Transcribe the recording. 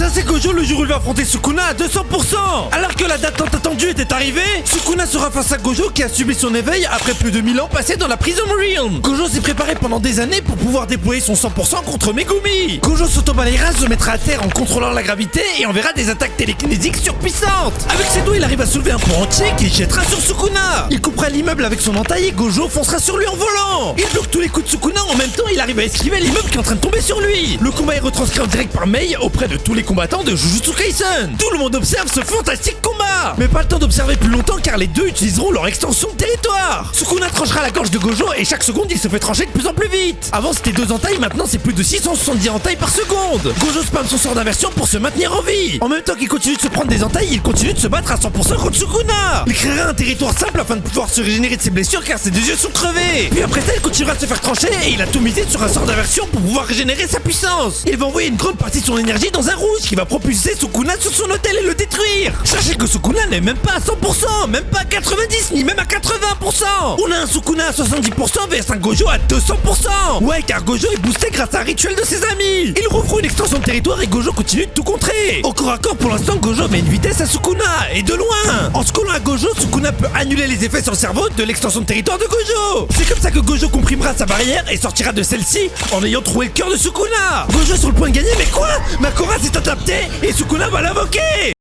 Ça c'est Gojo le jour où il va affronter Sukuna à 200%. Alors que la date tant attendue était arrivée, Sukuna sera face à Gojo qui a subi son éveil après plus de 1000 ans passés dans la Prison Realm. Gojo s'est préparé pendant des années pour pouvoir déployer son 100% contre Megumi. Gojo s'auto-balayera, se mettra à terre en contrôlant la gravité et enverra des attaques télékinésiques surpuissantes. Avec ses doigts, il arrive à soulever un pont entier qu'il jettera sur Sukuna. Il coupera l'immeuble avec son entaille et Gojo foncera sur lui en volant. Il bloque tous les coups de Sukuna, en même temps il arrive à esquiver l'immeuble qui est en train de tomber sur lui. Le combat est retranscrit en direct par Mei auprès de tous les combattants de Jujutsu Kaisen. Tout le monde observe ce fantastique combat. Mais pas le temps d'observer plus longtemps car les deux utiliseront leur extension de territoire. Sukuna tranchera la gorge de Gojo et chaque seconde il se fait trancher de plus en plus vite. Avant c'était 2 entailles, maintenant c'est plus de 670 entailles par seconde. Gojo spam son sort d'inversion pour se maintenir en vie. En même temps qu'il continue de se prendre des entailles, il continue de se battre à 100% contre Sukuna. Il créera un territoire simple afin de pouvoir se régénérer de ses blessures car ses 2 yeux sont crevés. Puis après ça il continuera de se faire trancher et il a tout misé sur un sort d'inversion pour pouvoir régénérer sa puissance. Il va envoyer une grande partie de son énergie dans un rouge qui va propulser Sukuna sur son hôtel et le détruire. Sachez que Sukuna n'est même pas à 100%, même pas à 90, ni même à 80%. On a un Sukuna à 70% vs un Gojo à 200%. Ouais, car Gojo est boosté grâce à un rituel de ses amis. Il rouvre une extension de territoire et Gojo continue de tout contrer. Au corps à corps, pour l'instant, Gojo met une vitesse à Sukuna, et de loin. En se collant à Gojo, Sukuna peut annuler les effets sur le cerveau de l'extension de territoire de Gojo. C'est comme ça que Gojo comprimera sa barrière et sortira de celle-ci en ayant trouvé le cœur de Sukuna. Gojo est sur le point de gagner, mais quoi? Makora s'est adapté et Sukuna va l'invoquer.